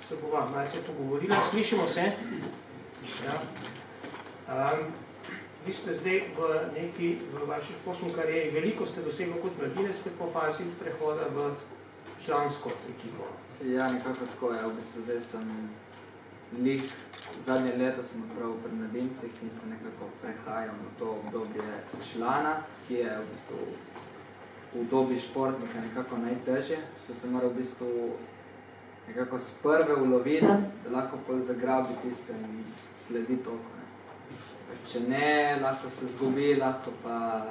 se bova malce pogovorila. Slišimo se. Ja. Vi ste zdaj v vaši športni karieri, veliko ste dosegli kot mladinec, ste po fazi prehoda v člansko ekipo. Ja, nekako tako je. V bistvu zdaj sem zadnje leto sem prav pri mladincih in se nekako prehajam v to obdobje člana, ki je v bistvu v dobi športnika nekako najtežje. Se mora v bistvu nekako z prve uloviti, da lahko pol zagrabi tisto in sledi toliko. Če ne, lahko se zgubi, lahko pa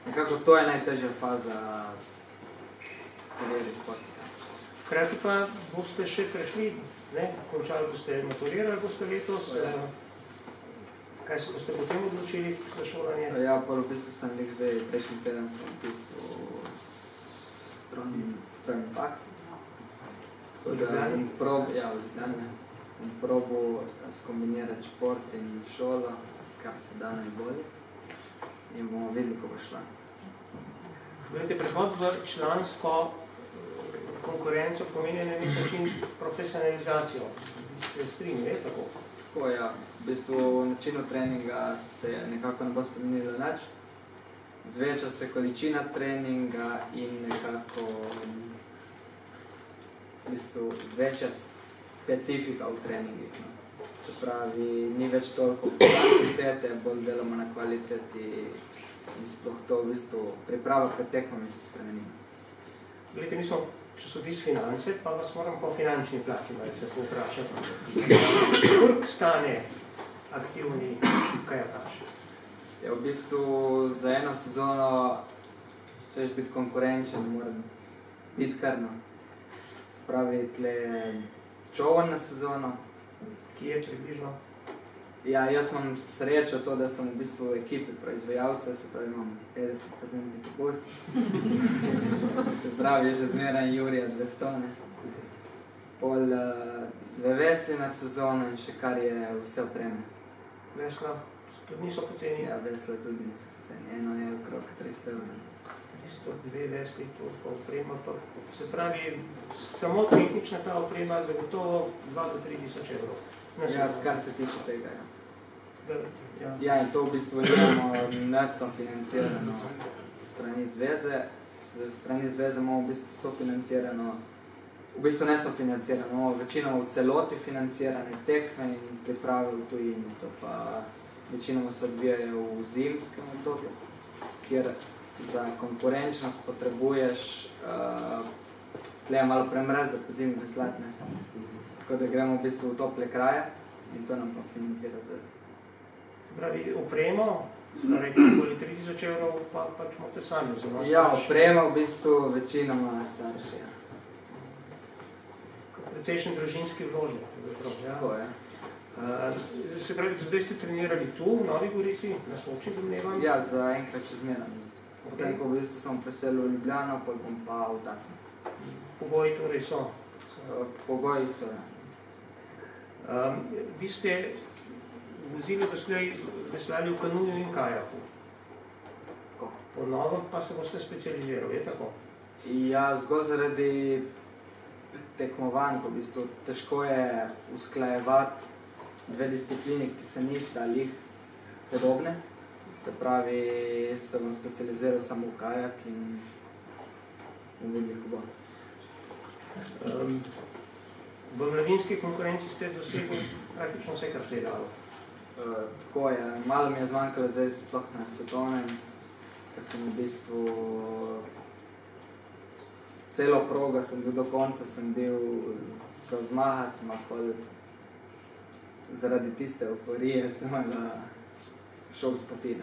nekako to je najtežja faza kariere športnika. Hkrati pa boste še prešli, končali boste maturirali boste letos. Kaj se boste potem odločili za šolanje? Ja, pa v bistvu sem zdaj prejšnji teden sem pisal strojni faks. V Ljubljani? Ja, v Ljubljani. In probo skombinirati šport in šolo, kar se da najbolje. In bomo videli, ko bo šla. Gledajte, prehod v člansko konkurenco pomeni na nek način profesionalizacijo. Se strinjam, je tako? Tako, ja. V bistvu načinu treninga se nekako ne bo spremenilo nič. Zveča se količina treninga in nekako v bistvu večja specifika v treningih. Se pravi, ni več toliko kvantitete, bolj delamo na kvaliteti in sploh to v bistvu priprava pred tekmami se spremeni. Gledajte, mi smo časopis Finance, pa vas moram po finančni plati malce povprašati. Koliko stane aktivni kajakaš? Ja, v bistvu za eno sezono, če želiš biti konkurenčen, moram biti karno. Se pravi, tle čovan na sezono. Ki je približno? Ja, jaz imam srečo to, da sem v bistvu v ekipi proizvajalcev, se pravi, imam 50% popust. Se pravi, je že zmeraj Jurija 200. Pol vesli na sezono in še kar je vse opreme. Vesla tudi niso poceni? Ja, vesla tudi niso poceni. Eno je okrog 300 €. 302 vesli, to oprema. Se pravi, samo tehnična ta oprema zagotovo 2 do 3 tisoč evrov. Ja, kar se tiče tega, ja. Ja, in to v bistvu imamo nedsofinancirano strani zveze. Strani zveze imamo v bistvu sofinancirano, v bistvu nesofinancirano, imamo večino v celoti financirane tekme in priprave v tujini. To pa večino se odvijajo v zimskem obdobju, kjer za konkurenčnost potrebuješ tle malo premreze po zimi veslati, ne. Tako da gremo v bistvu v tople kraje in to nam pa financira zveza. Se pravi, opremo, rekli okoli 3 tisoč evrov, pa pač imate sami zelo starši. Ja, oprema v bistvu večinoma starši, ja. Precejšnji družinski vložek. Tako je. Se pravi, zdaj ste trenirali tu, v Novi Gorici, na Soči, domnevam? Ja, za enkrat čez mesec. Potem, ko v bistvu sem preselil v Ljubljano, potem bom pa v Tacno. Pogoji torej so? Pogoji so, ja. Vi ste vozili doslej veslali v kanuju in kajaku. Tako. Po novem pa se boste specializiral, je tako? Ja, zgolj zaradi tekmovanj, v bistvu težko je usklajevati dve disciplini, ki se nista lih podobne. Se pravi, se bom specializiral samo v kajak in videli, ko bo. V mladinski konkurenci ste dosegli praktično vse, kar se je dalo. Tako je. Malo mi je zmanjkalo zdaj sploh na svetovnem, ker sem v bistvu celo progo sem bil do konca, sem bil za zmagati, ma pol zaradi tiste euforije sem šel s poti.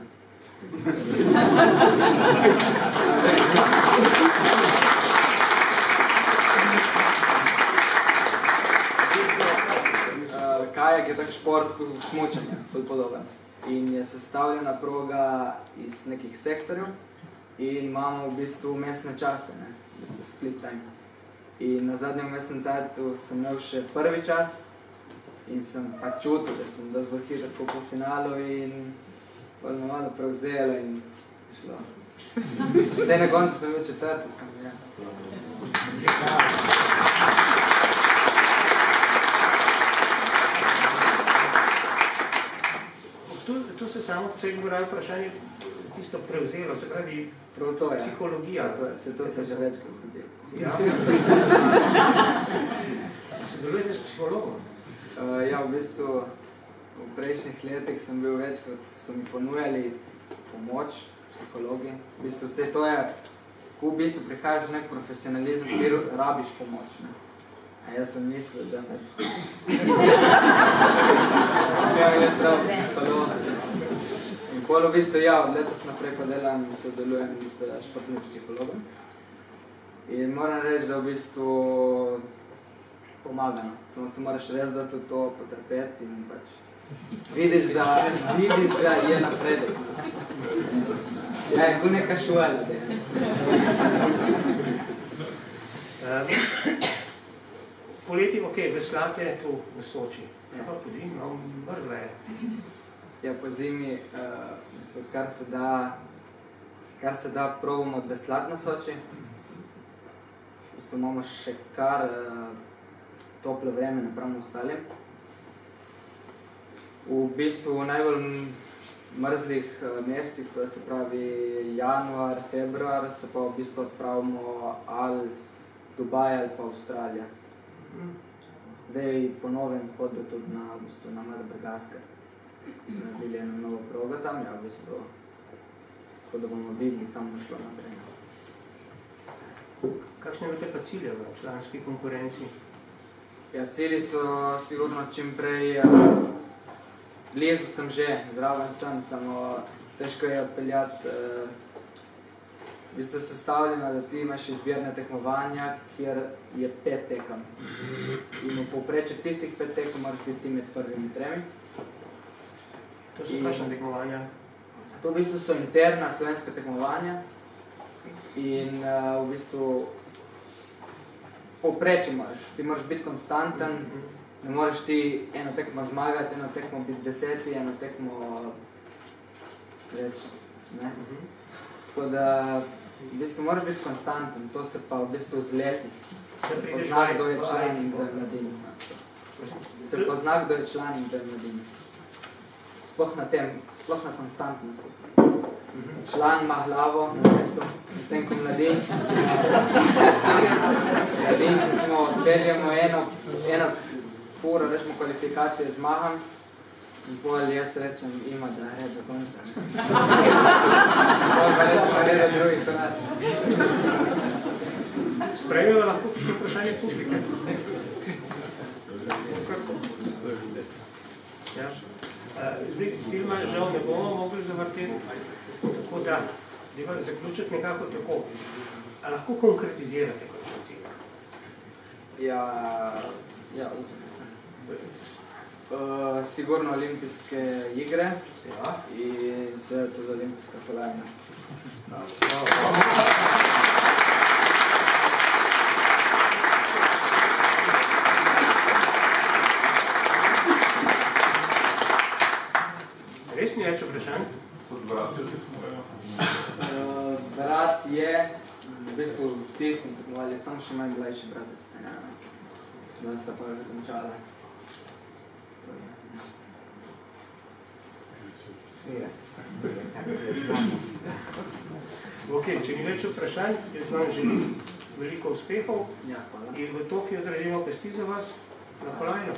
Kajak je tak šport kot smučanje, ful podoben. In je sestavljena proga iz nekih sektorjev in imamo v bistvu vmesne čase, ne, da se split time. In na zadnjem vmesnem cajtu sem imel še prvi čas in sem pa čutil, da sem dal v hitro po finalu in bolj me malo prevzelo in šlo. Vse na koncu sem bil četrti, sem ja. tu se samo po sebi morajo vprašanje tisto prevzelo, se pravi psihologija. To se že večkrat zgodi. Ja. Sodelujete s psihologom? Ja, v bistvu v prejšnjih letih sem bil večkrat, so mi ponujali pomoč, psihologi. V bistvu vse to je, ko v bistvu prihajaš v nek profesionalizem, kjer rabiš pomoč. Ne? A jaz sem mislil, da pač jaz rabim psihologa. In pol v bistvu, ja, od letos naprej pa delam, sodelujem s športnim psihologom. In moram reči, da v bistvu pomaga. Samo se moraš res dati v to potrpeti in pač vidiš, da je napredek. Ja, je kot neka šuela. Poleti, veslate tu v Soči. Ja, pa po zimi, mrzlo je. Ja, po zimi, kar se da probamo odveslati na Soči. V bistvu imamo še kar toplo vreme napravno ostalim. V bistvu v najbolj mrzlih mesecih, to se pravi januar, februar, se pa v bistvu odpravimo ali Dubaj ali pa Avstralija. Zdaj po novem hodu tudi na Madagaskar. Smo naredili eno novo progo tam, ja, v bistvu, tako da bomo videli, kam bo šlo naprej. Kakšne imate pa cilje v članski konkurenci? Ja, cilji so sigurno čim prej, blizu sem že, zraven sem, samo težko je odpeljati. V bistvu sestavljeno, da ti imaš izbirne tekmovanja, kjer je 5 tekem. In v povprečju tistih 5 tekem moraš biti med prvimi 3. To so kakšna tekmovanja? To v bistvu so interna slovenska tekmovanja in v bistvu povprečju moraš. Ti moraš biti konstanten, ne moraš ti eno tekmo zmagati, eno tekmo biti 10, eno tekmo reči, ne? Tako da v bistvu moraš biti konstanten, to se pa v bistvu z leti. Se pozna, kdo je član in kdo je mladinec. Se pozna, kdo je član in kdo je mladinec. Sploh na konstantnosti. Član ima glavo na mestu, potem ko mladinci smo odpeljamo eno furo, rečemo kvalifikacije zmagam in pol jaz rečem, ima da je do konca. Pol pa rečem, da je do drugih korat. Sprejmejo lahko še vprašanje publike. Ja. Zdaj, filma žal ne bomo mogli zavrteti, tako da deva zaključiti nekako tako. A lahko konkretizirate kakšen cilj? Ja, sigurno olimpijske igre in seveda tudi olimpijska kolajna. Res ni več vprašanj? Tudi brat je tekmoval. Brat je, v bistvu vsi smo tekmovali, samo še manj mlajši bratec. Da sta pa že končala. Ok, če ni več vprašanj, jaz vam želim veliko uspehov Ja, hvala. in v Tokiu držimo pesti za vas na kolajno.